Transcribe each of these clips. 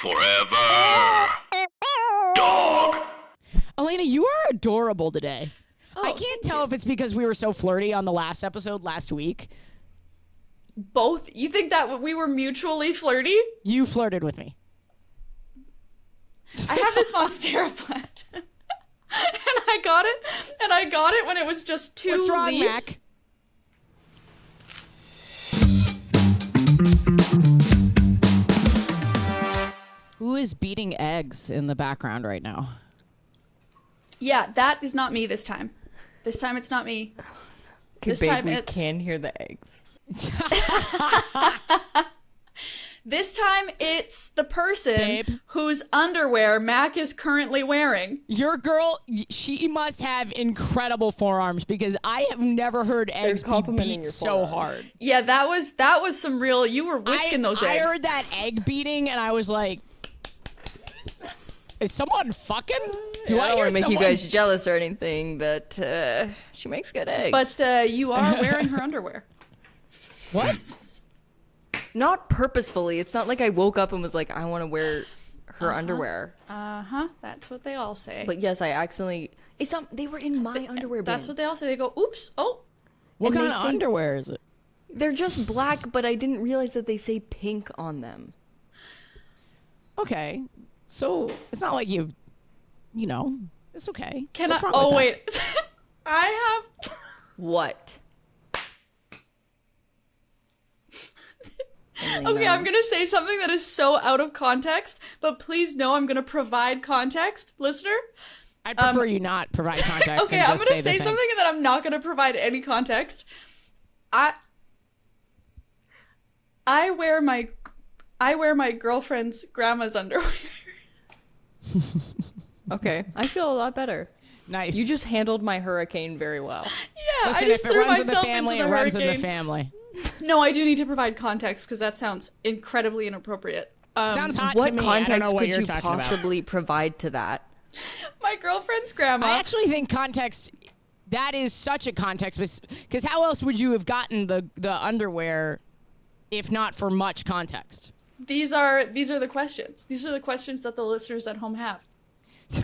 Forever. Dog. Alayna, you are adorable today. Oh, I can't tell if it's because we were so flirty on the last episode last week. Both? You think that we were mutually flirty? You flirted with me. I have this monstera plant. And I got it when it was just two What's wrong, leaves. Mac? Who is beating eggs in the background right now? Yeah, that is not me this time. This time it's not me. Okay, This babe, time we it's- can hear the eggs. This time it's the person Babe. whose underwear Mac is currently wearing. Your girl, she must have incredible forearms because I have never heard eggs be complimenting beat your so forearm. hard. Yeah, that was some real. You were whisking those eggs. I heard that egg beating and I was like, is someone fucking? Do I don't hear want to make you someone- guys jealous or anything, but she makes good eggs. But you are wearing her underwear. What? Not purposefully. It's not like I woke up and was like, I want to wear her underwear. That's what they all say. But yes, I accidentally. It's not. They were in my underwear bin. That's what they all say. They go, "Oops, oh." What And kind they of say- underwear is it? They're just black, but I didn't realize that they say pink on them. Okay. So it's not like you know, it's okay. Can What's I? wrong Oh with wait, I have. What? Okay, I'm gonna say something that is so out of context, but please know I'm gonna provide context, listener. I'd prefer you not provide context. Okay, and I'm just gonna say say the thing. something that I'm not gonna provide any context. I wear my girlfriend's grandma's underwear. Okay, I feel a lot better. Nice. You just handled my hurricane very well. Yeah, Listen, I just if it threw runs in the myself family, into it the runs in hurricane. the family. No, I do need to provide context because that sounds incredibly inappropriate. Sounds hot What to me. I don't context know what could you're you talking about. possibly provide to that? My girlfriend's grandma. I actually think context. That is such a context, because how else would you have gotten the underwear, if not for much context? These are the questions. These are the questions that the listeners at home have.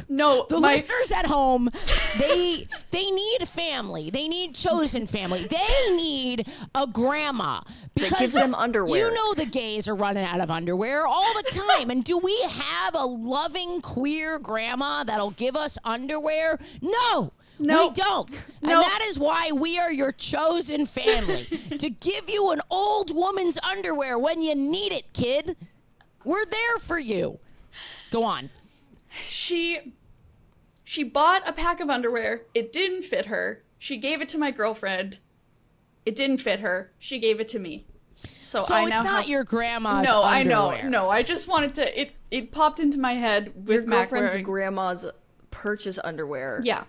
No, The listeners at home, they need a family. They need chosen family. They need a grandma because gives them underwear. You know the gays are running out of underwear all the time. And do we have a loving queer grandma that'll give us underwear? No. Nope. We don't. And Nope. that is why we are your chosen family. To give you an old woman's underwear when you need it, kid. We're there for you. Go on. She bought a pack of underwear. It didn't fit her. She gave it to my girlfriend. It didn't fit her. She gave it to me. So I it's now not have... your grandma's No, underwear. I know. No, I just wanted to. It popped into my head with Your Mac girlfriend's wearing. grandma's purchase underwear. Yeah.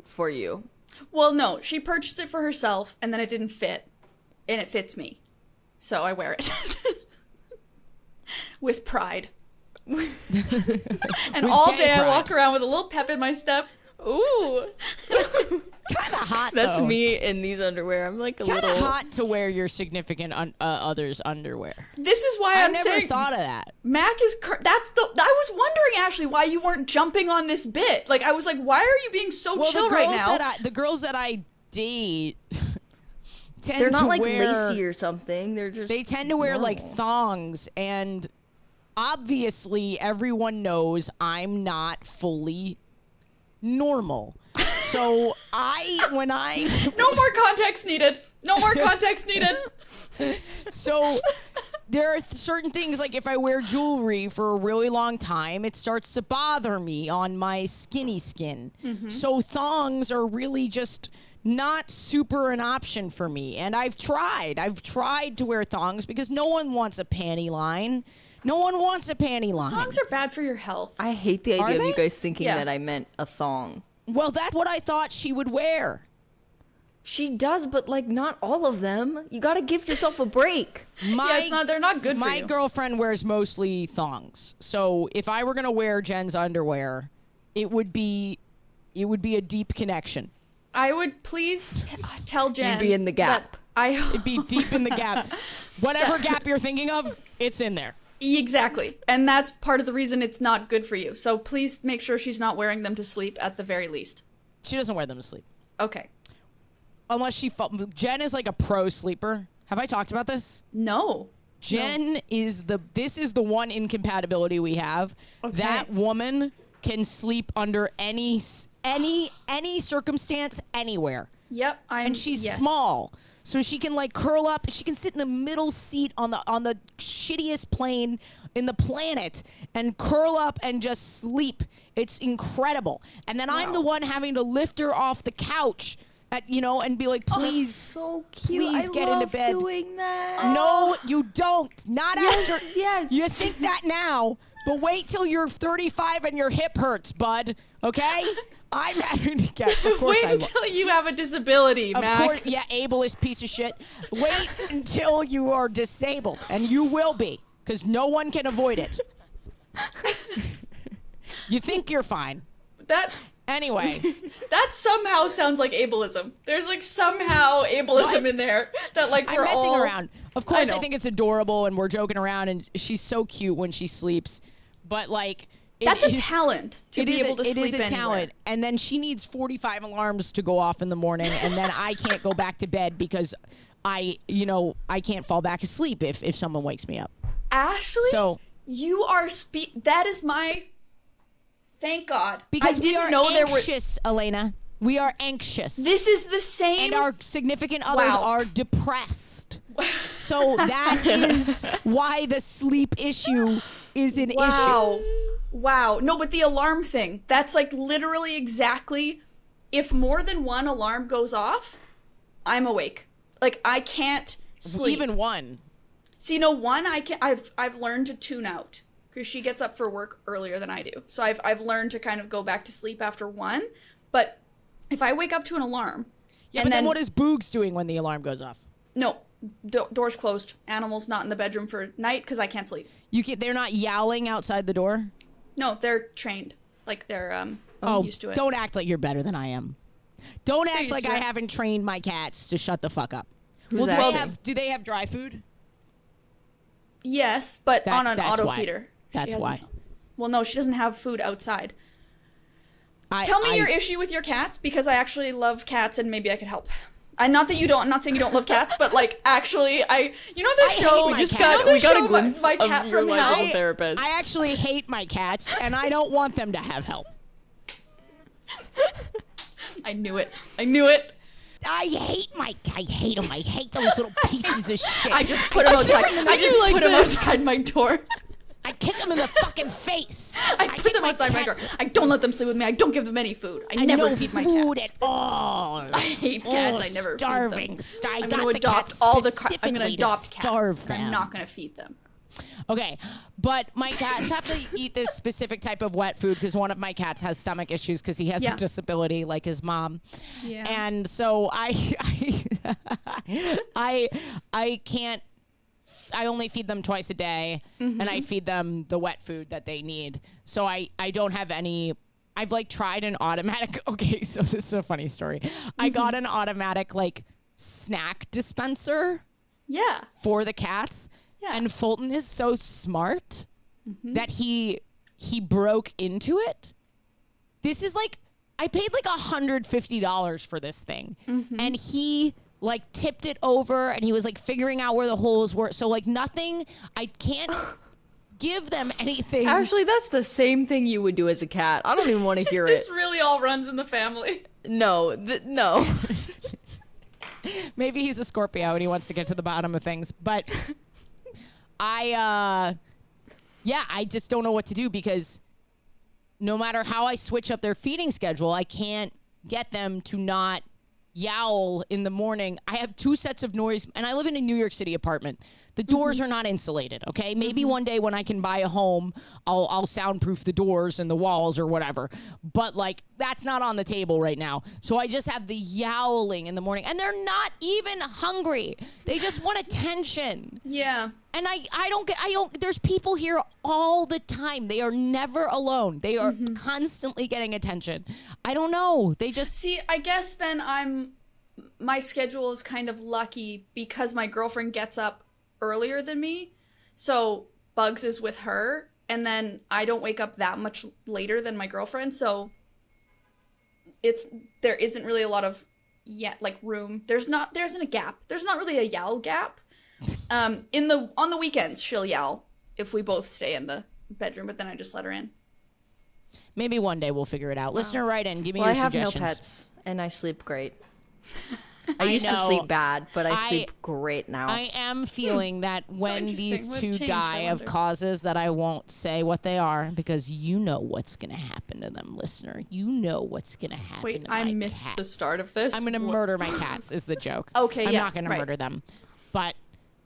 For you. Well, no, she purchased it for herself, and then it didn't fit, and it fits me, so I wear it with pride. And all gay day I pride. walk around with a little pep in my step. Ooh. Kind of hot. That's though. me in these underwear. I'm like a Kind little. of hot to wear your significant other's underwear. This is why I I'm never saying thought of that. Mac is I was wondering, Ashley, why you weren't jumping on this bit. Like, I was like, why are you being so chill right now? The girls that I date tend They're not to like wear, lacy or something. They're just. They tend to wear like normal. thongs, and obviously everyone knows I'm not fully normal. So when I No more context needed. No more context needed. So there are certain things, like if I wear jewelry for a really long time, it starts to bother me on my skinny skin. Mm-hmm. So thongs are really just not super an option for me. And I've tried to wear thongs because no one wants a panty line. No one wants a panty line. Thongs are bad for your health. I hate the Are idea of you they? guys thinking Yeah. that I meant a thong. Well, that's what I thought she would wear. She does, but like not all of them. You gotta give yourself a break. They're not good for My you. girlfriend wears mostly thongs. So if I were going to wear Jen's underwear, it would be a deep connection. I would please tell Jen. You'd be in the gap. that It'd be deep in the gap. Whatever gap you're thinking of, it's in there. Exactly. And that's part of the reason it's not good for you. So please make sure she's not wearing them to sleep at the very least. She doesn't wear them to sleep. Okay. Unless Jen is like a pro sleeper. Have I talked about this? No. Jen is this is the one incompatibility we have. Okay. That woman can sleep under any circumstance anywhere. Yep. And she's small. So she can like curl up. She can sit in the middle seat on the shittiest plane in the planet and curl up and just sleep. It's incredible. And then I'm the one having to lift her off the couch and be like, please, So cute. please get into bed. Doing that. No, you don't. Not after. Yes. You think that now, but wait till you're 35 and your hip hurts, bud. Okay? I'm having to get. Of course Wait I will. until you have a disability, Of Mac. course, yeah, ableist piece of shit. Wait until you are disabled, and you will be, because no one can avoid it. You think you're fine. Anyway. That somehow sounds like ableism. There's like somehow ableism in there that like I'm we're messing all around. Of course, I know. think it's adorable, and we're joking around, and she's so cute when she sleeps. But like, That's a talent to be able to It sleep is a anywhere. talent. And then she needs 45 alarms to go off in the morning, and then I can't go back to bed because I can't fall back asleep if someone wakes me up. Ashley, So you are that is my. Thank God. because I we didn't are know there were. anxious, Alayna. We are anxious. This is the same. and our significant others Wow. are depressed. So that is why the sleep issue is an issue. Wow. No, but the alarm thing. That's like literally exactly. If more than one alarm goes off, I'm awake. Like I can't sleep. Even one. See, no, one I can. I've learned to tune out because she gets up for work earlier than I do. So I've learned to kind of go back to sleep after one. But if I wake up to an alarm, Yeah, but then what is Boogs doing when the alarm goes off? No, doors closed. Animals not in the bedroom for night because I can't sleep. They're not yowling outside the door? No, they're trained. Like they're used to it. Don't act like you're better than I am. Don't act used like to I it. haven't trained my cats to shut the fuck up. Who's Do they have dry food? Yes, but on an That's auto why. feeder. That's why. Well, no, she doesn't have food outside. Tell me your issue with your cats because I actually love cats and maybe I could help. I'm not saying you don't love cats, but like actually, the I show hate my we just cats. got we got a my glimpse cat of your from licensed hell. therapist. I actually hate my cats, and I don't want them to have help. I knew it. I knew it. I hate them. I hate those little pieces of shit. I just put him outside. I just put him outside my door. I kick them in the fucking face. I put kick them outside my door. cats- I don't let them sleep with me. I don't give them any food. I never no feed my food cats. at all. I hate cats. I never starving. feed them. I I'm got going to the adopt cats all the. I'm specifically going to to adopt starve cats. them. I'm not going to feed them. Okay, but my cats have to eat this specific type of wet food because one of my cats has stomach issues because he has Yeah. a disability like his mom. Yeah. And so I can't. I only feed them twice a day, and I feed them the wet food that they need. So I don't have any. I've like tried an automatic. Okay, so this is a funny story. I got an automatic like snack dispenser Yeah. for the cats. Yeah. And Fulton is so smart that he broke into it. This is like I paid like $150 for this thing. And he like tipped it over and he was like figuring out where the holes were. So like nothing, I can't give them anything. Actually, that's the same thing you would do as a cat. I don't even want to hear it. This really all runs in the family. No, no. Maybe he's a Scorpio and he wants to get to the bottom of things. But I just don't know what to do because no matter how I switch up their feeding schedule, I can't get them to not yowl in the morning. I have two sets of noise, and I live in a New York City apartment. The doors are not insulated, okay? Maybe one day when I can buy a home, I'll soundproof the doors and the walls or whatever. But, like, that's not on the table right now. So I just have the yowling in the morning. And they're not even hungry. They just want attention. Yeah. And I don't, there's people here all the time. They are never alone. They are constantly getting attention. I don't know. They just. See, I guess then my schedule is kind of lucky because my girlfriend gets up earlier than me. So Bugs is with her, and then I don't wake up that much later than my girlfriend, so there isn't really a lot of room. There isn't a gap. There's not really a yowl gap. On the weekends she'll yowl if we both stay in the bedroom, but then I just let her in. Maybe one day we'll figure it out. Listener, write in. Give me Well, your I have suggestions. no pets, and I sleep great. I I used to know. sleep bad, but I sleep great now. I am feeling that when interesting. these What two changed, I die of wonder? causes that I won't say what they are, because you know what's going to happen to them, listener. You know what's going to happen Wait, to I my missed the cats. start of this. I'm going to What- murder my cats is the joke. Okay, I'm yeah, not going to right. murder them. But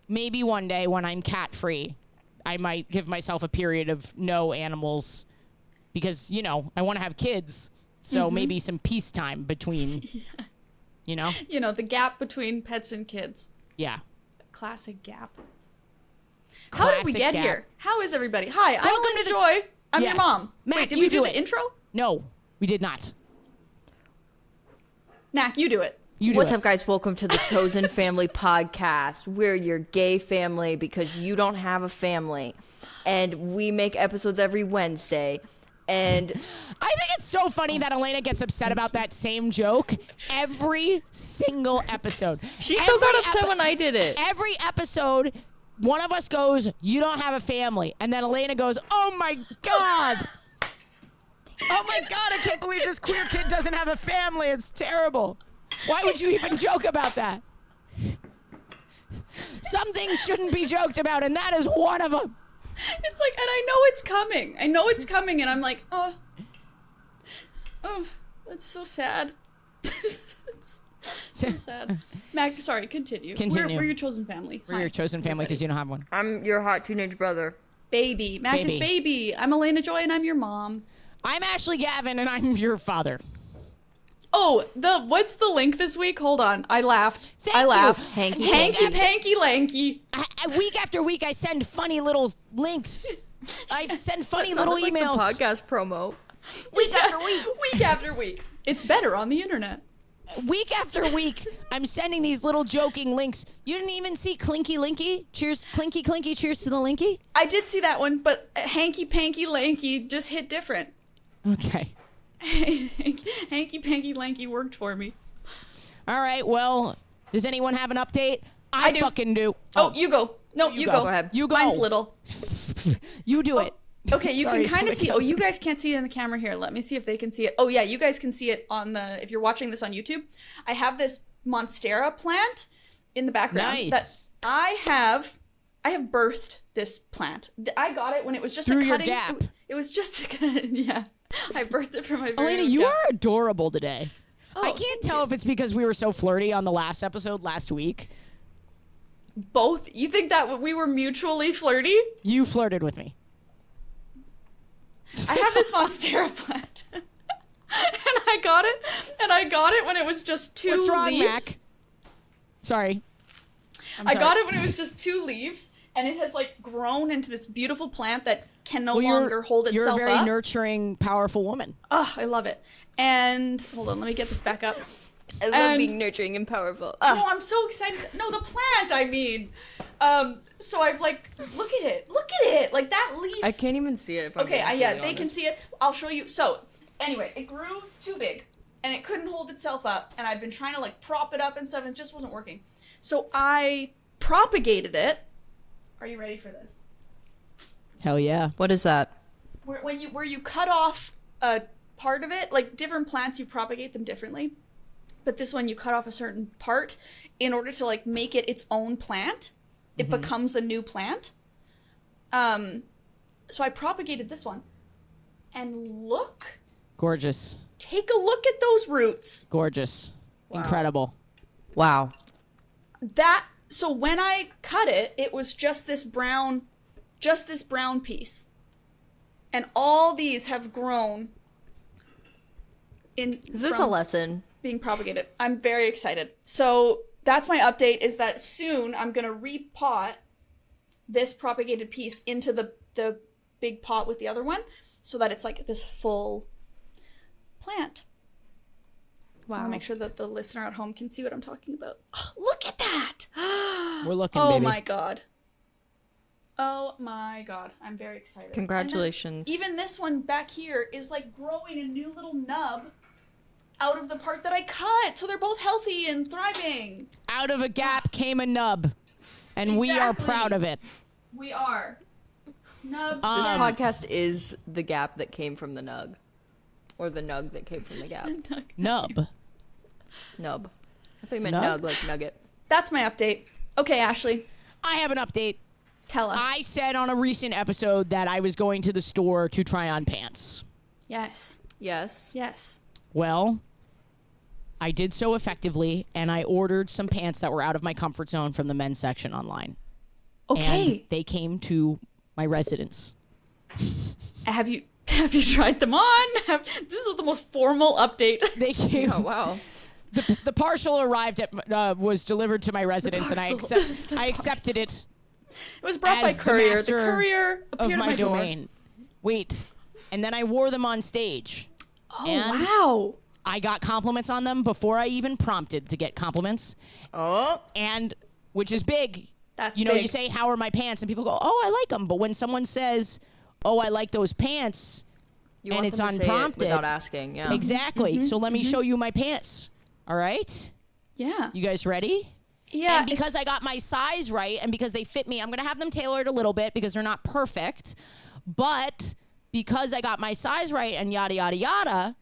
maybe one day when I'm cat-free, I might give myself a period of no animals because, you know, I want to have kids. So maybe some peacetime between, you know? You know, the gap between pets and kids. Yeah. Classic gap. How did we Classic get gap. here? How is everybody? Hi, I'm Welcome Alayna to the- Joy. I'm your Yes. mom. Mac, Wait, did you we do do the it. intro? No, we did not. Mac, you do it. You do What's it. up, guys? Welcome to the Chosen Family Podcast. We're your gay family because you don't have a family. And we make episodes every Wednesday. And I think it's so funny that Alayna gets upset about that same joke every single episode. she still got Every upset when I did it. Every episode, one of us goes, "You don't have a family," and then Alayna goes, "Oh my god, oh my god, I can't believe this queer kid doesn't have a family. It's terrible. Why would you even joke about that?" Some things shouldn't be joked about, and that is one of them. It's like, and I know it's coming. I know it's coming, and I'm like, oh, that's so sad. So sad. Mac, sorry, continue. Continue. We're your chosen family. We're Hi, your chosen family because you don't have one. I'm your hot teenage brother. baby. Mac is Baby. baby. I'm Alayna Joy, and I'm your mom. I'm Ashley Gavin, and I'm your father. Oh, what's the link this week? Hold on, I laughed. Thank I you. laughed. Hanky Hanky panky lanky. Week after week, I send funny little links. I send funny little Sounded like the emails. podcast promo. Week after week. Week after week. It's better on the internet. Week after week, I'm sending these little joking links. You didn't even see Clinky Linky? Cheers, Clinky Clinky, cheers to the Linky? I did see that one, but hanky panky lanky just hit different. Okay. Hanky panky lanky worked for me. All right, well, does anyone have an update? I do. fucking do. Oh, you go. No, you go. go. Go ahead. You go. Mine's little. You do it. Okay, you Sorry, can kind of sorry. see. Oh, you guys can't see it in the camera here. Let me see if they can see it. Oh yeah, you guys can see it on the. If you're watching this on YouTube, I have this monstera plant in the background. Nice. That I have birthed this plant. I got it when it was just Through a your cutting. gap. It was just yeah. I birthed it from my very Alayna, own you gap. are adorable today. I Oh, can't tell if it's because we were so flirty on the last episode last week. Both. You think that we were mutually flirty? You flirted with me. I have this monstera plant. And I got it when it was just two What's wrong, leaves. Mac? Sorry. I got it when it was just two leaves, and it has like grown into this beautiful plant that can no longer hold You're a itself very up. nurturing, powerful woman. Oh, I love it. And hold on, let me get this back up. I love And- being nurturing and powerful. Oh, I'm so excited. No, the plant, I mean. So I've like, look at it. Look at it. Like that leaf. I can't even see it. If I'm Okay, being yeah, completely they can honest. see it. I'll show you. So, anyway, it grew too big, and it couldn't hold itself up, and I've been trying to like prop it up and stuff, and it just wasn't working. So I propagated it. Are you ready for this? Hell yeah. What is that? Where you cut off a part of it, like different plants, you propagate them differently, but this one you cut off a certain part in order to like make it its own plant. It becomes a new plant. So I propagated this one, and look. Gorgeous. Take a look at those roots. Gorgeous. Incredible. Wow. So when I cut it, it was just this brown piece. And all these have grown Is this a from lesson? being propagated. I'm very excited. So that's my update, is that soon I'm going to repot this propagated piece into the big pot with the other one so that it's like this full plant. I want to make sure that the listener at home can see what I'm talking about. Oh, look at that. We're looking, Oh baby. my god. Oh my god, I'm very excited. Congratulations. And then even this one back here is like growing a new little nub out of the part that I cut. So they're both healthy and thriving. Out of a gap came a nub, and we are Exactly. proud of it. We are. Nubs. This podcast is the gap that came from the nug. Or the nug that came from the gap. Nub. Nub. I thought you meant Nug? nug, like nugget. That's my update. Okay, Ashley, I have an update. tell us. I said on a recent episode that I was going to the store to try on pants. Yes. Yes. Yes. Well, I did so effectively, and I ordered some pants that were out of my comfort zone from the men's section online. Okay. And they came to my residence. Have you tried them on? This is the most formal update. They came. Oh, wow. The parcel arrived at was delivered to my residence, and I accepted it It was brought by as the courier. The master courier of appeared at my my door. domain. Wait, and then I wore them on stage. Oh, And- wow. I got compliments on them before I even prompted to get compliments, Oh. and which is big. That's You know, big. you say, "How are my pants?" and people go, "Oh, I like them." But when someone says, "Oh, I like those pants," You and want it's them to say it unprompted, without asking, yeah. exactly. So let me show you my pants. All right, Yeah. you guys ready? Yeah. And because I got my size right, and because they fit me, I'm gonna have them tailored a little bit because they're not perfect. But because I got my size right and yada yada yada,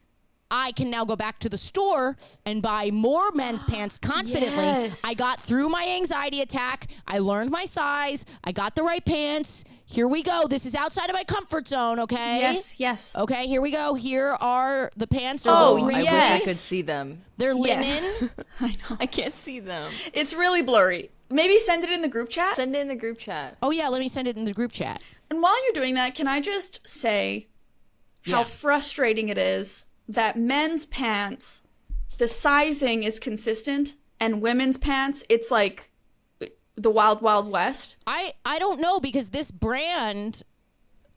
I can now go back to the store and buy more men's pants confidently. Yes. I got through my anxiety attack. I learned my size. I got the right pants. Here we go. This is outside of my comfort zone, okay? Yes. Yes. Okay, here we go. Here are the pants. They're Oh, little I wrinkly. wish I Yes. could see them. They're Yes. linen. I know. I can't see them. It's really blurry. Maybe send it in the group chat. Send it in the group chat. Oh, yeah, let me send it in the group chat. And while you're doing that, can I just say how Yeah. frustrating it is that men's pants, the sizing is consistent, and women's pants, it's like the wild, wild west. I don't know because this brand,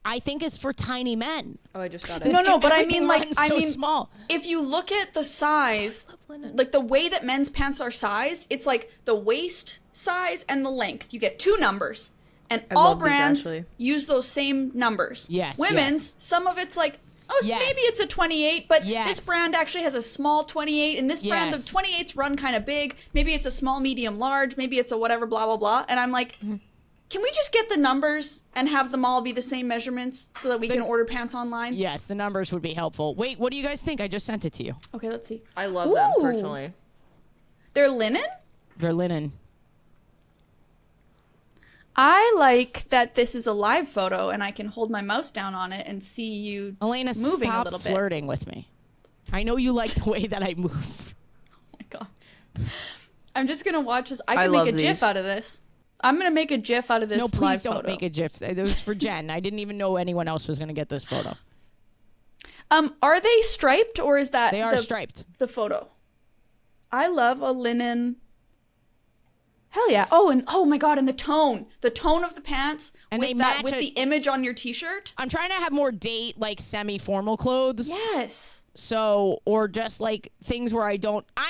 I think, is for tiny men. Oh, I just got it. No, but I Everything mean, like, runs I so mean, small. if you look at the size, like the way that men's pants are sized, it's like the waist size and the length. You get two numbers. And I all love these, brands Ashley. use those same numbers. Yes, Women's, yes. some of it's like, oh, Yes. maybe it's a 28, but Yes. this brand actually has a small 28, and this brand, the Yes. 28s run kind of big. Maybe it's a small, medium, large. Maybe it's a whatever, blah, blah, blah. And I'm like, can we just get the numbers and have them all be the same measurements so that we can order pants online? Yes, the numbers would be helpful. Wait, what do you guys think? I just sent it to you. Okay, let's see. I love them, Ooh. personally. They're linen? They're linen. I like that this is a live photo and I can hold my mouse down on it and see you Alayna, moving stop a little bit. flirting with me. I know you like the way that I move. Oh my god. I'm just gonna watch this. I I can love make a GIF these. out of this. I'm gonna make a GIF out of this No, please live don't photo. make a GIF. It was for Jen. I didn't even know anyone else was going to get this photo. Are they striped or is that They are the, striped. the photo? I love a linen. Hell yeah. Oh, and oh my god, and the tone of the pants And with they that match with it- the image on your t-shirt. I'm trying to have more date, like semi-formal clothes. Yes. So, or just like things where I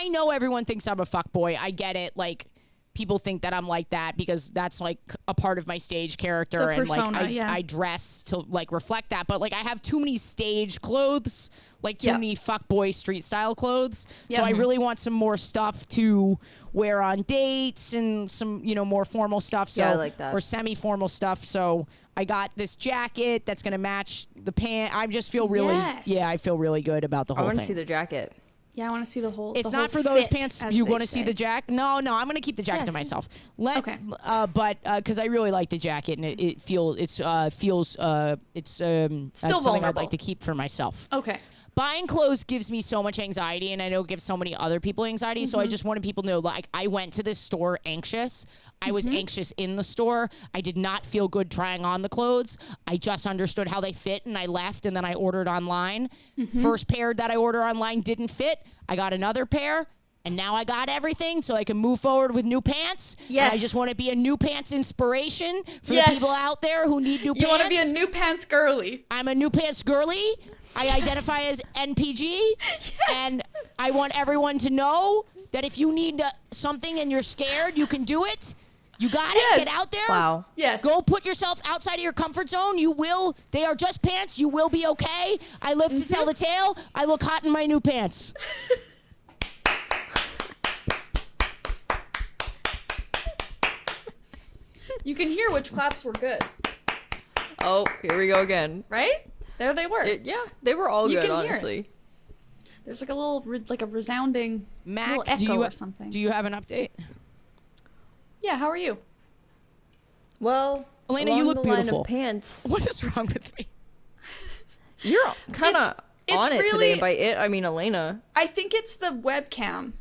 know everyone thinks I'm a fuckboy. I get it. Like, people think that I'm like that because that's like a part of my stage character. The and persona, like, yeah. I dress to like reflect that. But like, I have too many stage clothes, like too Yeah. many fuckboy street style clothes. So Yeah. I really want some more stuff to wear on dates and some, more formal stuff. So, Yeah, I like that. Or semi-formal stuff. So I got this jacket that's going to match the pant. I just feel really, Yes. I feel really good about the I whole want thing. to see the jacket. Yeah, I want to see the whole. It's the not whole for those fit, pants. as You they want to see say. the jacket? No, I'm going to keep the jacket to myself. Okay. But because I really like the jacket and it feels Still that's something I'd vulnerable. like to keep for myself. Okay. Buying clothes gives me so much anxiety, and I know it gives so many other people anxiety. So I Mm-hmm. just wanted people to know, like, I went to this store anxious. I was Mm-hmm. anxious in the store. I did not feel good trying on the clothes. I just understood how they fit, and I left, and then I ordered online. Mm-hmm. First pair that I ordered online didn't fit. I got another pair. And now I got everything, so I can move forward with new pants. Yes. And I just want to be a new pants inspiration for Yes. the people out there who need new pants. You want to be a new pants girly. I'm a new pants girly. I identify as NPG. And I want everyone to know that if you need something and you're scared, you can do it. You got Yes. it. Get out there. Wow. Yes. Go put yourself outside of your comfort zone. You will. They are just pants. You will be okay. I live to tell the tale. I look hot in my new pants. You can hear which claps were good, Oh, here we go again. right? There they were. Yeah, they were all You good, can hear it. honestly. There's like a little, like a resounding Mac, little echo do you or something. do you have an update? Yeah, how are you? Well, Alayna, along you look the line beautiful. of pants. What is wrong with me? You're kind of It's on it really- today. And by it, I mean Alayna. I think it's the webcam.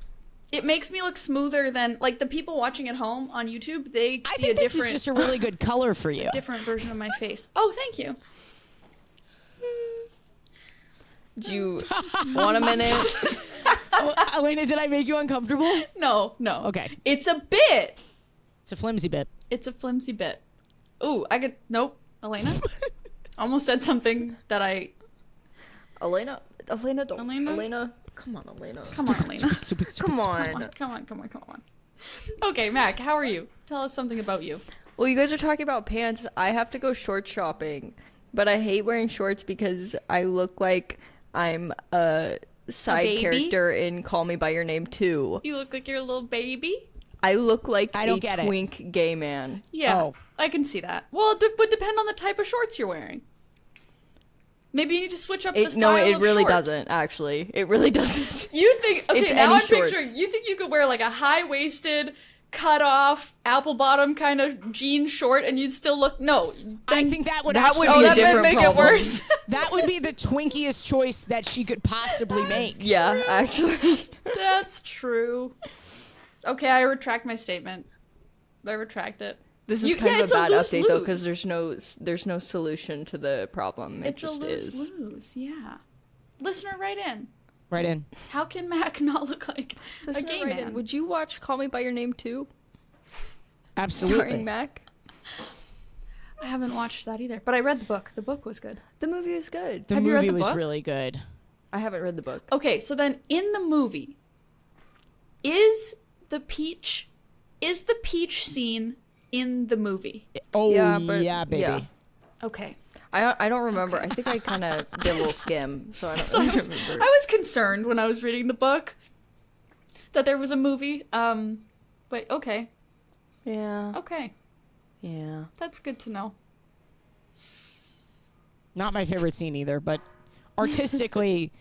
It makes me look smoother than like the people watching at home on YouTube. They I see think a this is different just a really good color for you. different version of my face. Oh, thank you. Do you want a minute? Oh, Alayna, did I make you uncomfortable? No, no. Okay. It's a bit. It's a flimsy bit. It's a flimsy bit. Ooh, I could. Nope. Alayna? Almost said something that I. Alayna, don't. Alayna? Alayna, come on, Alayna. Come on, Alayna. Stupid. Come on. Come on. Okay, Mac, how are you? Tell us something about you. Well, you guys are talking about pants. I have to go short shopping, but I hate wearing shorts because I look like I'm a side baby? character in Call Me by Your Name 2. You look like you're a little baby. I look like I don't a get it. twink gay man. Yeah, Oh. I can see that. Well, it would depend on the type of shorts you're wearing. Maybe you need to switch up the style No, it of really short. doesn't, actually. It really doesn't. You think, okay, It's now any I'm shorts. picturing, you think you could wear like a high-waisted, cut-off, apple-bottom kind of jean short and you'd still look, no. I think that would That actually would Oh, be a that might different make problem. it worse. that would be the twinkiest choice that she could possibly make. Yeah, actually. That's true. Okay, I retract my statement. I retract it. This is You- kind yeah, of it's a a bad update though, lose-lose. because there's no solution to the problem. It It's a just is. lose-lose, yeah. Listener, write in. Right in. How can Mac not look like a Listener, gay write in, man? would you watch Call Me by Your Name 2? Absolutely. Starring Mac? I haven't watched that either, but I read the book. The book was good. The movie is good. The Have you read movie the was book? really good. I haven't read the book. Okay, so then in the movie, is the peach scene in the movie? Oh Yeah, yeah, but- baby. yeah. Okay. I don't remember. I think I kind of did a little skim, so I don't really remember. I was concerned when I was reading the book that there was a movie. But okay. Yeah. Okay. Yeah. That's good to know. Not my favorite scene either, but artistically,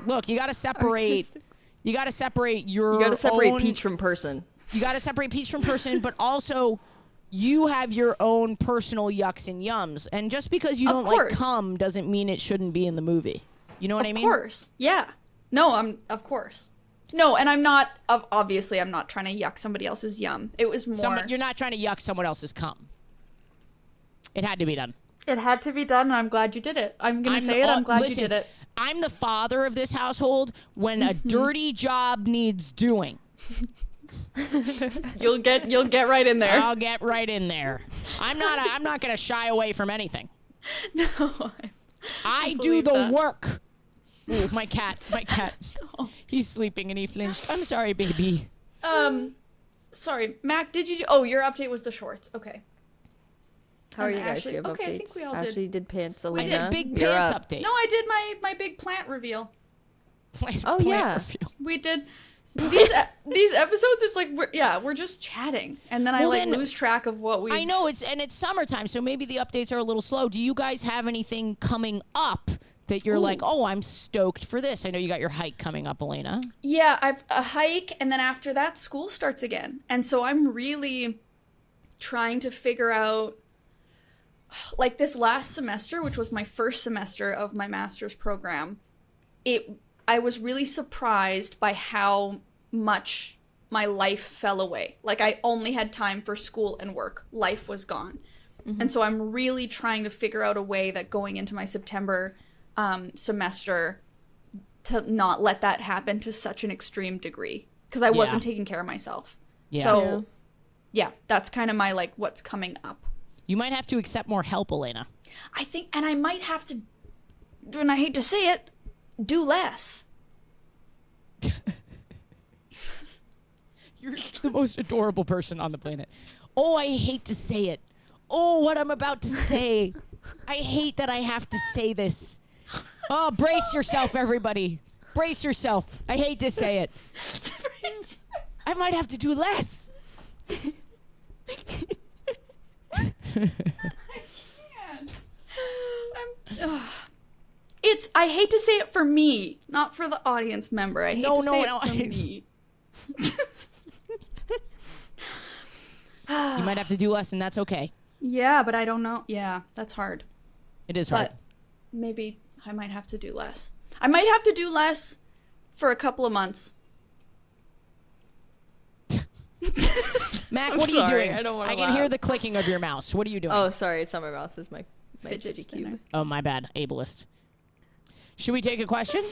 look, you got to separate. You got to separate your. You gotta separate own- Peach from person. You got to separate peach from person, but also you have your own personal yucks and yums. And just because you Of don't like course. cum doesn't mean it shouldn't be in the movie. You know what I mean? Of course. Yeah. No, of course. No, and I'm not, obviously, I'm not trying to yuck somebody else's yum. It was more. You're not trying to yuck someone else's cum. It had to be done. It had to be done, and I'm glad you did it. I'm going to say the- it. I'm glad listen, you did it. I'm the father of this household when a dirty job needs doing. You'll get right in there. I'll get right in there. I'm not going to shy away from anything. No, I do believe the that. work. Ooh, my cat. He's sleeping and he flinched. I'm sorry, baby. sorry, Mac. Did you? Oh, your update was the shorts. Okay. How are And you guys? Ashley- Do you have okay, I updates? think we all did. Ashley did pants. Alina, We did big you're pants up. update. No, I did my big plant reveal. Oh, yeah. reveal. We did these episodes. It's like we're just chatting, and then I Well, like then- lose track of what we. I know it's summertime, so maybe the updates are a little slow. Do you guys have anything coming up that you're like, oh, I'm stoked for this? I know you got your hike coming up, Alayna. Yeah, I've a hike, and then after that, school starts again, and so I'm really trying to figure out. Like this last semester, which was my first semester of my master's program, I was really surprised by how much my life fell away. Like I only had time for school and work. Life was gone. And so I'm really trying to figure out a way that going into my September semester to not let that happen to such an extreme degree because I wasn't taking care of myself. Yeah. So yeah, that's kind of my like what's coming up. You might have to accept more help, Alayna. I think, and I might have to, and I hate to say it, do less. You're the most adorable person on the planet. Oh, I hate to say it. Oh, what I'm about to say. I hate that I have to say this. Oh, brace yourself, everybody. Brace yourself. I hate to say it. I might have to do less. I can't. I hate to say it for me, not for the audience member. I hate to say it for me. You might have to do less, and that's okay. Yeah, but I don't know. Yeah, that's hard. It is hard. But maybe I might have to do less. I might have to do less for a couple of months. Mac, I'm what are sorry, you doing? I don't wanna can laugh. hear the clicking of your mouse. What are you doing? Oh, sorry, it's not my mouse. It's my Fidget Digi spinner. Cube. Oh, my bad. Ableist. Should we take a question?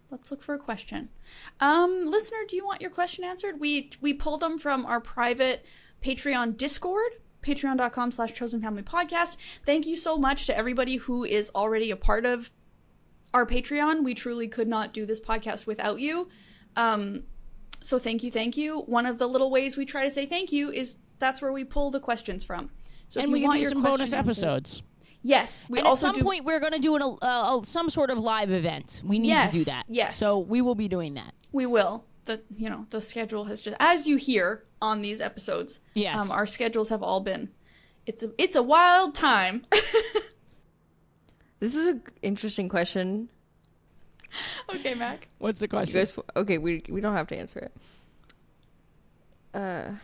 Let's look for a question. Listener, do you want your question answered? We pulled them from our private Patreon Discord, patreon.com/chosenfamilypodcast. Thank you so much to everybody who is already a part of our Patreon. We truly could not do this podcast without you. So thank you. One of the little ways we try to say thank you is that's where we pull the questions from. So And if we you give want you your some question bonus answered- episodes. Yes, we And also at some point, we're going to do some sort of live event. We need to do that. Yes. So we will be doing that. We will. The schedule has just, as you hear on these episodes. Yes. Our schedules have all been. It's a wild time. This is an interesting question. Okay, Mac. What's the You question? guys, okay, we don't have to answer it.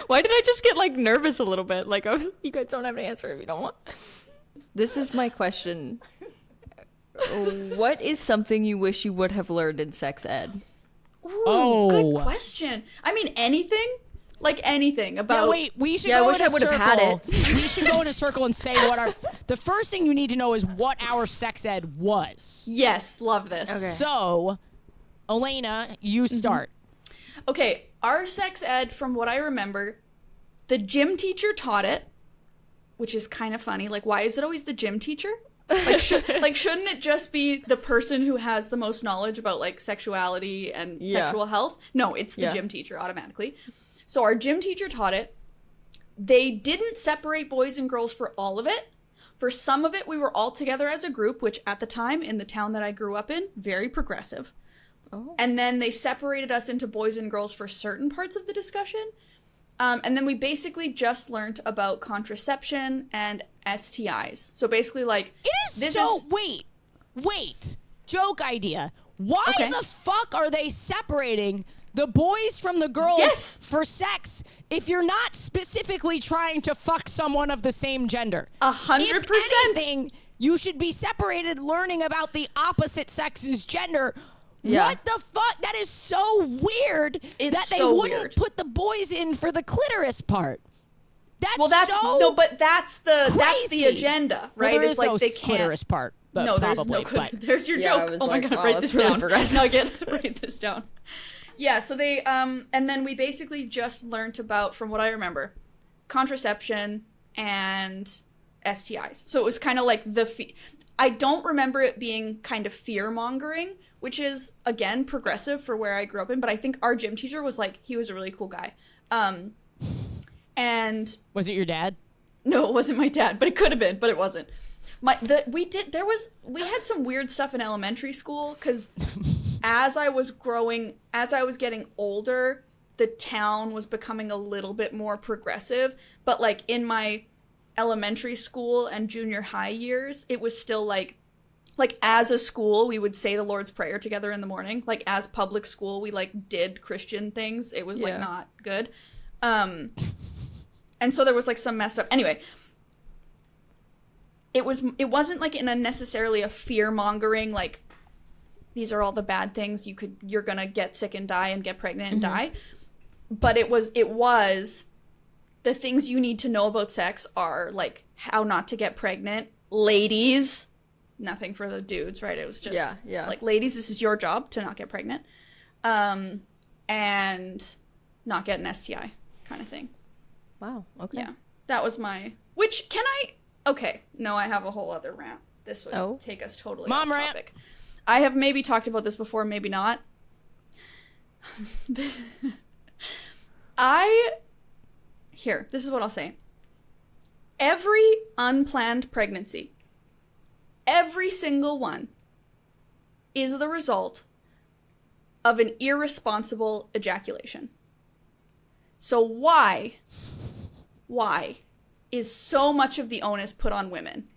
Why did I just get like nervous a little bit? Like, you guys don't have to answer if you don't want. This is my question. What is something you wish you would have learned in sex ed? Ooh, good question. I mean, anything? Like anything about. Yeah, wait, we should Yeah, I go wish in a I would've circle. had it. We should go in a circle and say what the first thing you need to know is what our sex ed was. Yes, love this. Okay. So, Alayna, you start. Okay, our sex ed, from what I remember, the gym teacher taught it, which is kind of funny. Like, why is it always the gym teacher? Like, shouldn't it just be the person who has the most knowledge about, like, sexuality and sexual health? No, it's the gym teacher automatically. So our gym teacher taught it. They didn't separate boys and girls for all of it. For some of it, we were all together as a group, which at the time, in the town that I grew up in, very progressive. Oh. And then they separated us into boys and girls for certain parts of the discussion. And then we basically just learned about contraception and STIs. So basically, like, wait. Joke idea. Why Okay. the fuck are they separating the boys from the girls for sex if you're not specifically trying to fuck someone of the same gender? 100%. If anything, you should be separated learning about the opposite sex's gender. Yeah. What the fuck? That is so weird It's that they so wouldn't weird. put the boys in for the clitoris part. That's that's the crazy. agenda, right? Well, there It's is like no they can't. clitoris part. But No, there's probably, no. but There's your Yeah, I joke. was Oh my like, god, wow, write that's this really down. progressive. Nugget, write this down. Yeah, so they and then we basically just learned about, from what I remember, contraception and STIs. So it was kind of like I don't remember it being kind of fear-mongering, which is, again, progressive for where I grew up in, but I think our gym teacher was like, he was a really cool guy. And was it your dad? no, it wasn't my dad, but it could have been, but it wasn't. We had some weird stuff in elementary school, because as I was getting older, the town was becoming a little bit more progressive, but like in my elementary school and junior high years, it was still like as a school, we would say the Lord's Prayer together in the morning. Like, as public school, we like did Christian things. It was like not good. And so there was like some messed up. Anyway, it wasn't like in a necessarily a fear-mongering, like, these are all the bad things you're gonna get sick and die and get pregnant and die. But it was the things you need to know about sex are like how not to get pregnant, ladies. Nothing for the dudes, right? It was just like, ladies, this is your job to not get pregnant, and not get an STI kind of thing. Wow. Okay. Yeah, that was my. Which can I? Okay, no, I have a whole other rant. This would take us totally Mom off rant. topic. I have maybe talked about this before, maybe not. This is what I'll say. Every unplanned pregnancy, every single one, is the result of an irresponsible ejaculation. So why is so much of the onus put on women?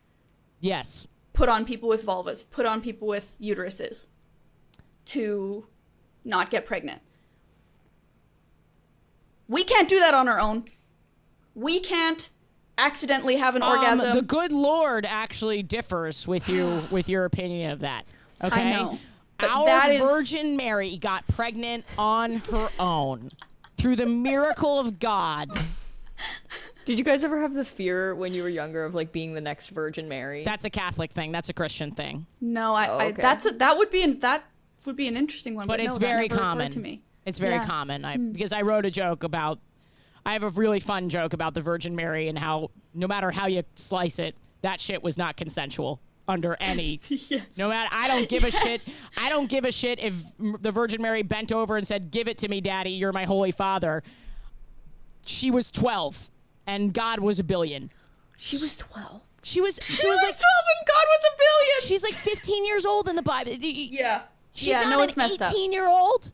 Yes. Put on people with vulvas, put on people with uteruses to not get pregnant. We can't do that on our own. We can't accidentally have an orgasm. The good Lord actually differs with you with your opinion of that. Okay? I know. But Our Virgin Mary got pregnant on her own through the miracle of God. Did you guys ever have the fear when you were younger of like being the next Virgin Mary? That's a Catholic thing. That's a Christian thing. No, okay. that would be an interesting one, But no, it's that very never occurred common. to me. It's very common. Because I wrote a joke about, I have a really fun joke about the Virgin Mary and how no matter how you slice it, that shit was not consensual under any. Yes. No matter, I don't give a shit. I don't give a shit if the Virgin Mary bent over and said, "Give it to me, Daddy. You're my holy father." She was 12, and God was a billion. She was 12. She was She was like 12 and God was a billion. she's like 15 years old in the Bible. Yeah. She's yeah, not no, an it's messed up. 18-year-old.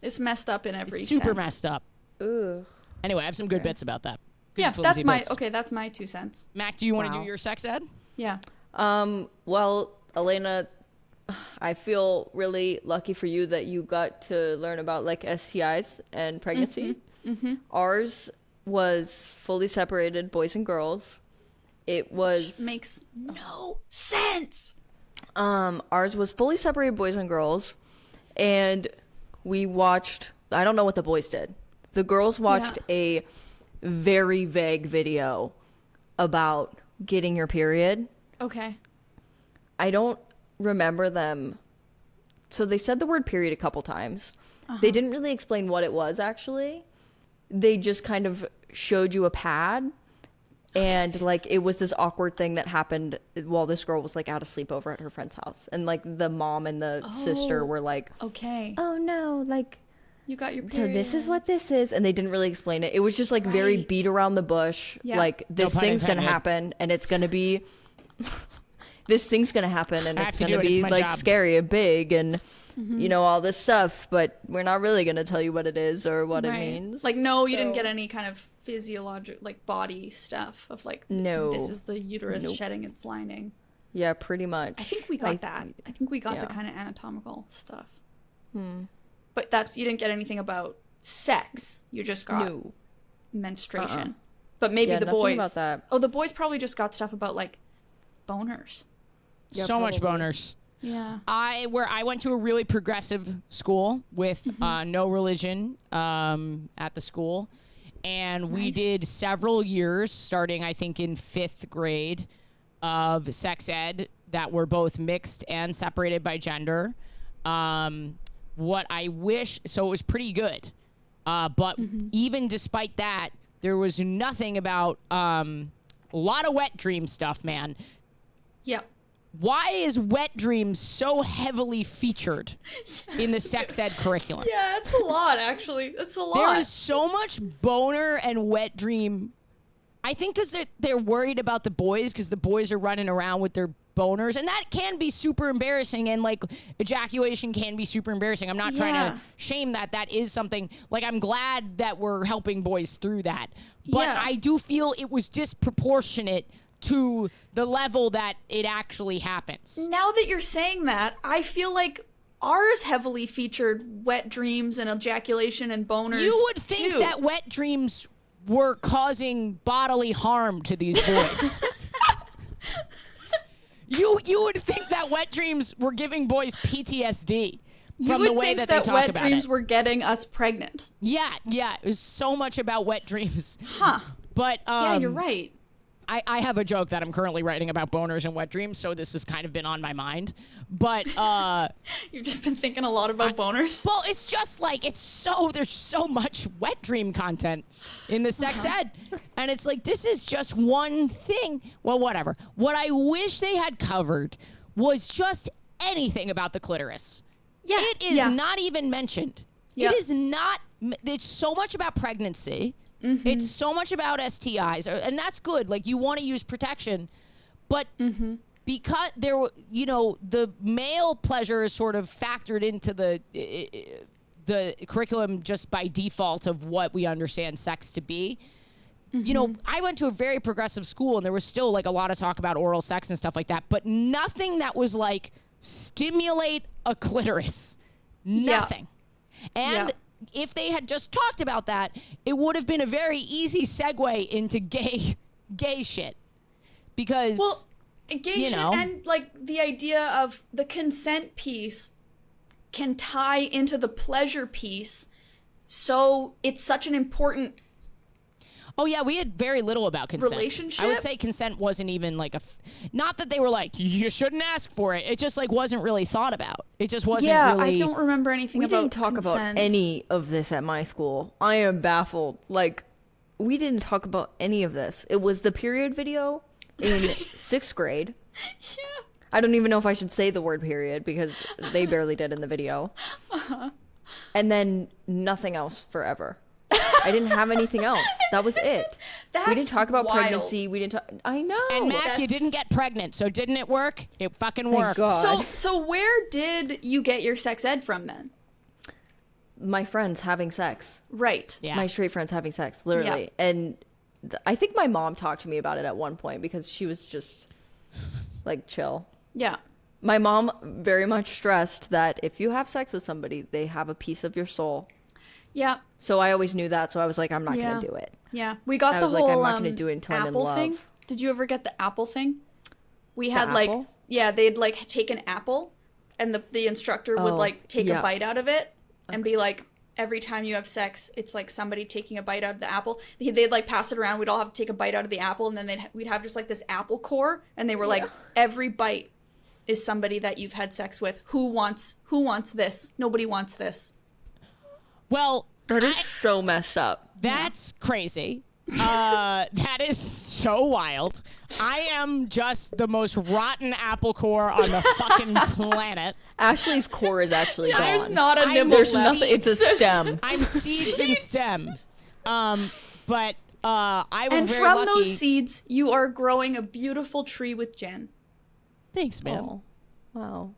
It's messed up in every Super sense. messed up. Ugh. Anyway, I have some good bits about that. Good Yeah, flimsy bits. that's my 2 cents. Mac, do you want to Wow. do your sex ed? Yeah. Well, Alayna, I feel really lucky for you that you got to learn about like STIs and pregnancy. Ours was fully separated, boys and girls. It was Makes no sense. ours was fully separated, boys and girls, and we watched. I don't know what the boys did. The girls watched a very vague video about getting your period. Okay. I don't remember them. So they said the word period a couple times. They didn't really explain what it was, actually. They just kind of showed you a pad. And, like, it was this awkward thing that happened while this girl was, like, out of sleep over at her friend's house. And, like, the mom and the sister were like, Okay. oh, no, like, You got your so period. this is what this is. And they didn't really explain it. It was just, like, very Right. beat around the bush. Yeah. Like, this pun thing's going to intended. happen, and it's going to be... this thing's going to happen, and I have it's to going to do it. It's be, my like, job. scary and big, and, you know, all this stuff. But we're not really going to tell you what it is or what it Right. means. Like, no, you didn't So- get any kind of physiologic, like, body stuff of, like, No. this is the uterus Nope. shedding its lining. Yeah, pretty much. I think we got that. I think we got the yeah. kind of anatomical stuff. But you didn't get anything about sex. You just got No. menstruation. But maybe Yeah, the nothing boys. about that. Oh, the boys probably just got stuff about, like, boners. Yeah, so much probably. boners. Yeah. I went to a really progressive school with no religion at the school, and we Nice. did several years, starting I think in 5th grade, of sex ed that were both mixed and separated by gender. What I wish, so it was pretty good, but even despite that, there was nothing about a lot of wet dream stuff, man. Yeah. Why is wet dreams so heavily featured in the sex ed curriculum? Yeah, that's a lot, actually. That's a lot. There is so much boner and wet dream. I think because they're worried about the boys, because the boys are running around with their boners, and that can be super embarrassing, and like ejaculation can be super embarrassing. I'm not trying Yeah. to shame that. That is something, like, I'm glad that we're helping boys through that. But Yeah. I do feel it was disproportionate to the level that it actually happens. Now that you're saying that, I feel like ours heavily featured wet dreams and ejaculation and boners. You would think too. that wet dreams were causing bodily harm to these boys. You would think that wet dreams were giving boys PTSD you from would the way think that they talk wet about dreams it. were getting us pregnant. Yeah, it was so much about wet dreams. Huh. But Yeah, you're right. I have a joke that I'm currently writing about boners and wet dreams, so this has kind of been on my mind. But You've just been thinking a lot about boners. well, it's just like there's so much wet dream content in the sex ed. And it's like, this is just one thing. Well, whatever. What I wish they had covered was just anything about the clitoris. Yeah. It is not even mentioned. Yep. It is not. It's so much about pregnancy. It's so much about STIs, and that's good. Like, you want to use protection, but because the male pleasure is sort of factored into the curriculum just by default of what we understand sex to be. You know, I went to a very progressive school, and there was still like a lot of talk about oral sex and stuff like that, but nothing that was like stimulate a clitoris. Nothing. And if they had just talked about that, it would have been a very easy segue into gay shit. Because gay shit and like the idea of the consent piece can tie into the pleasure piece. So it's such an important Oh, yeah, we had very little about consent. Relationship? I would say consent wasn't even like not that they were like, you shouldn't ask for it. It just like wasn't really thought about. It just wasn't really. I don't remember anything about We didn't talk about any of this at my school. I am baffled. Like, we didn't talk about any of this. It was the period video in 6th grade. Yeah. I don't even know if I should say the word period because they barely did in the video. And then nothing else forever. I didn't have anything else. That was it. We didn't talk about pregnancy. We didn't talk. I know. And Mac, you didn't get pregnant, so didn't it work? It fucking worked. God. So where did you get your sex ed from then? My friends having sex. Right. Yeah. My straight friends having sex, literally. Yeah. And I think my mom talked to me about it at one point because she was just like chill. Yeah. My mom very much stressed that if you have sex with somebody, they have a piece of your soul. Yeah. So I always knew that, so I was like, I'm not going to do it. Yeah. We got I the was whole like, I'm not going to do it until I'm in apple love. thing. Did you ever get the apple thing? We had apple? they'd like take an apple and the instructor would like take a bite out of it and be like, every time you have sex, it's like somebody taking a bite out of the apple. They'd like pass it around. We'd all have to take a bite out of the apple, and then we'd have just like this apple core, and they were like, every bite is somebody that you've had sex with. Who wants this? Nobody wants this. Well, That is so messed up. That's crazy. That is so wild. I am just the most rotten apple core on the fucking planet. Ashley's core is actually gone. There's not a I'm nibble There's left. nothing. It's a stem. I'm seeds and stem. But I was And very from lucky. those seeds, you are growing a beautiful tree with Jen. Thanks, man. Oh, wow.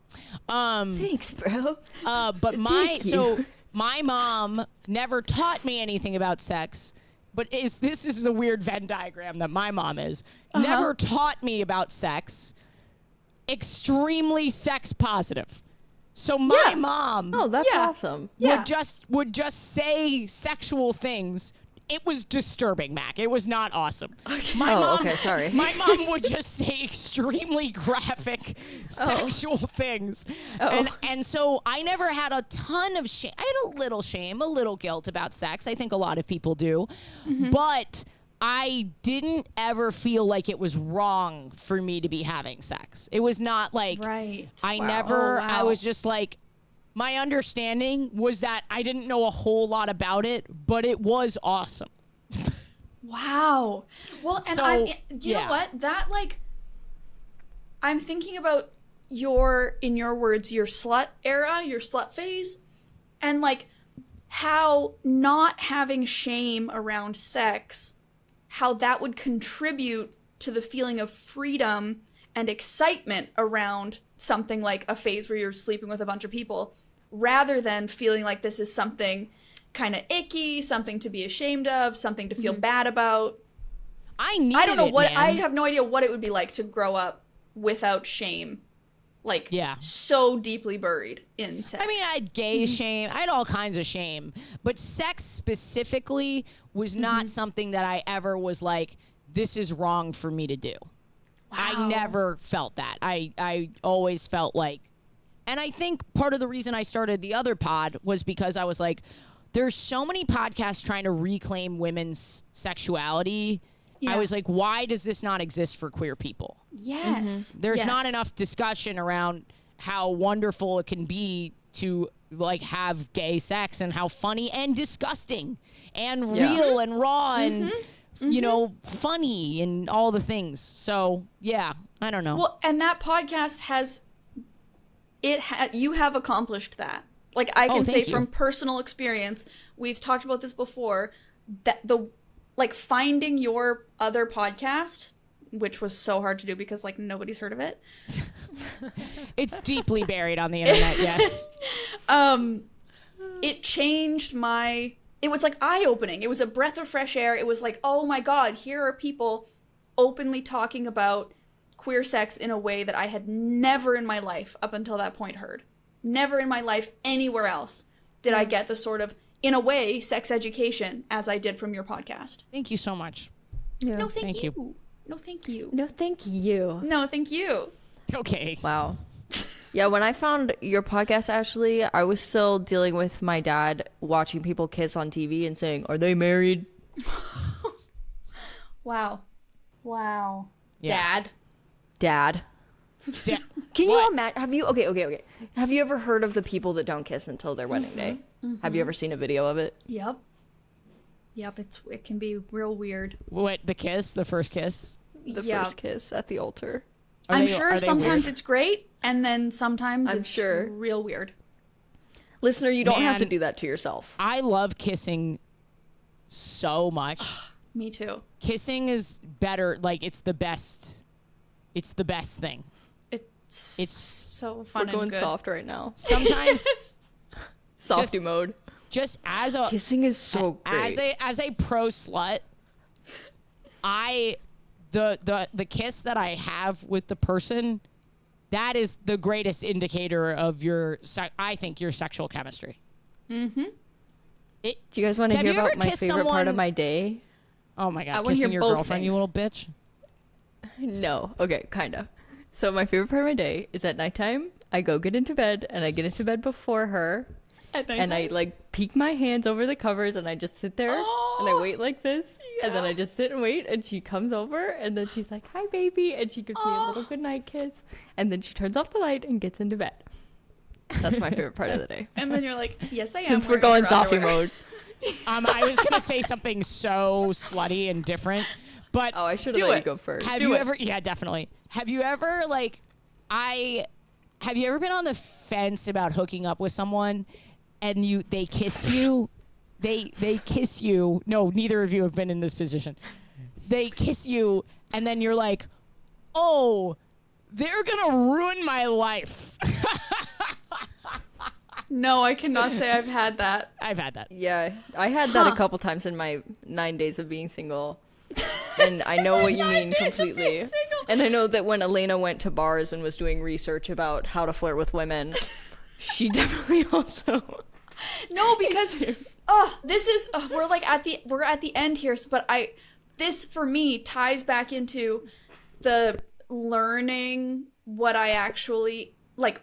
Um, Thanks, bro. but my mom never taught me anything about sex. But this is the weird Venn diagram that my mom is. Never taught me about sex. Extremely sex positive. So my mom Oh, that's awesome. would just say sexual things. It was disturbing, Mac. It was not awesome. Okay, sorry. My mom would just say extremely graphic sexual things. And so I never had a ton of shame. I had a little shame, a little guilt about sex. I think a lot of people do. But I didn't ever feel like it was wrong for me to be having sex. It was not like Right. I was just like, my understanding was that I didn't know a whole lot about it, but it was awesome. Wow. Well, and So, you know what? That I'm thinking about in your words, your slut era, your slut phase, and like how not having shame around sex, how that would contribute to the feeling of freedom and excitement around something like a phase where you're sleeping with a bunch of people, rather than feeling like this is something kind of icky, something to be ashamed of, something to feel bad about. I don't know man. I have no idea what it would be like to grow up without shame, like so deeply buried in sex. I mean, I had gay shame. I had all kinds of shame. But sex specifically was not something that I ever was like, this is wrong for me to do. I never felt that. I always felt like, and I think part of the reason I started the other pod was because I was like, there's so many podcasts trying to reclaim women's sexuality. I was like, why does this not exist for queer people? Yes. There's not enough discussion around how wonderful it can be to like have gay sex and how funny and disgusting and real and raw and you know, funny and all the things. So yeah, I don't know. Well, and that podcast you have accomplished that. Like, I can say thank you. from personal experience, we've talked about this before, that finding your other podcast, which was so hard to do because, like, nobody's heard of it. It's deeply buried on the internet, yes. It changed it was, like, eye-opening. It was a breath of fresh air. It was like, oh my God, here are people openly talking about queer sex in a way that I had never in my life up until that point heard. Never in my life anywhere else did I get the sort of, in a way, sex education as I did from your podcast. Thank you so much. Yeah. No, thank Thank you. No, thank you. No, thank you. No, thank you. Okay. Wow. Yeah, when I found your podcast, Ashley, I was still dealing with my dad watching people kiss on TV and saying, "Are they married?" Wow. Yeah. Dad. Can you imagine? Have you okay? Have you ever heard of the people that don't kiss until their wedding day? Have you ever seen a video of it? Yep, it can be real weird. What, the kiss? The first kiss? The first kiss at the altar. I'm are sure they sometimes weird? it's great, and then sometimes I'm it's sure. real weird. Listener, you don't have to Man. do that to yourself. I love kissing so much. Me too. Kissing is better. Like, it's the best. It's the best thing. It's so fun We're going and good. soft right now. Sometimes Softy mode. just as a Kissing is so great. as a pro slut, the kiss that I have with the person, that is the greatest indicator of I think your sexual chemistry. Mm-hmm. Do you guys want to Have hear you ever about my kissed favorite part of someone- my day? Oh my I God, wanna hear kissing your both girlfriend, you things. little bitch. No. Okay, kind of. So my favorite part of my day is at nighttime. I go get into bed, and I get into bed before her, and I like peek my hands over the covers, and I just sit there and I wait like this, and then I just sit and wait, and she comes over, and then she's like, "Hi, baby," and she gives me a little goodnight kiss, and then she turns off the light and gets into bed. That's my favorite part of the day. And then you're like, yes, I am. Since we're wearing going your softy underwear. mode. I was gonna say something so slutty and different, but Oh, I should Do have let it. you go first. have Do you it. ever? Yeah, definitely. Have you ever have you ever been on the fence about hooking up with someone, and they kiss you? They kiss you. No, neither of you have been in this position. They kiss you, and then you're like, oh, they're gonna ruin my life. No, I cannot say I've had that. I've had that. Yeah, I had that a couple times in my 9 days of being single. And I know what you mean 9 days of being completely. single. And I know that when Alayna went to bars and was doing research about how to flirt with women, she definitely also. No, because this is we're at the end here, but this for me ties back into the learning what I actually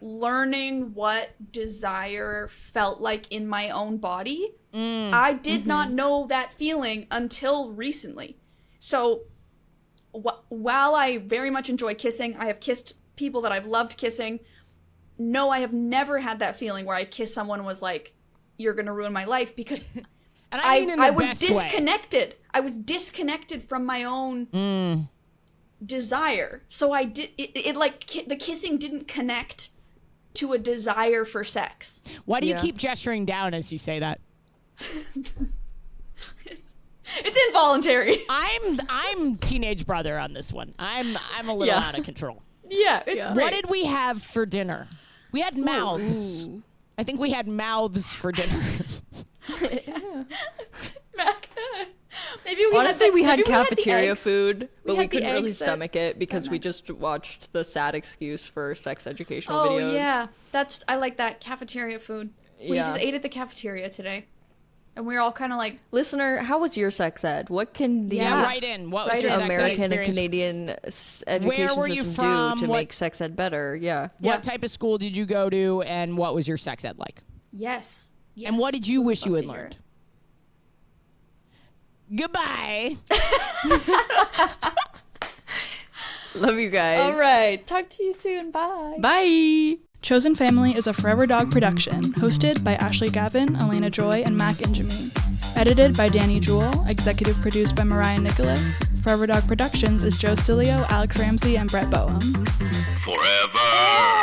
learning what desire felt like in my own body. I did not know that feeling until recently. So while I very much enjoy kissing, I have kissed people that I've loved kissing. No, I have never had that feeling where I kiss someone and was like, you're going to ruin my life, because And I mean in the I was best way. disconnected. I was disconnected from my own desire. So I did the kissing didn't connect to a desire for sex. Why do you Yeah. keep gesturing down as you say that? It's involuntary. I'm teenage brother on this one. I'm a little Yeah. out of control. Yeah, it's Yeah. great. What did we have for dinner? We had mouths. I think we had mouths for dinner. Maybe we Honestly, we had maybe cafeteria eggs. food, but we had the couldn't really eggs that- stomach it because we nice. just watched the sad excuse for sex educational Oh videos. yeah, I like that cafeteria food. We Yeah. just ate at the cafeteria today, and we were all kind of like, Listener, how was your sex ed? What can the Yeah, right in. What was Right your in. sex ed American and experience? Canadian education were you system from? do to What- make sex ed better? Yeah. What type of school did you go to, and what was your sex ed like? yes. And what did you wish you love had to hear learned? Goodbye. Love you guys. All right, talk to you soon. Bye. Bye. Chosen Family is a Forever Dog production, hosted by Ashley Gavin, Alayna Joy, and Mac INGEMI. Edited by Danny Jewell, executive produced by Mariah Nicholas. Forever Dog Productions is Joe Cilio, Alex Ramsey, and Brett Boehm. Forever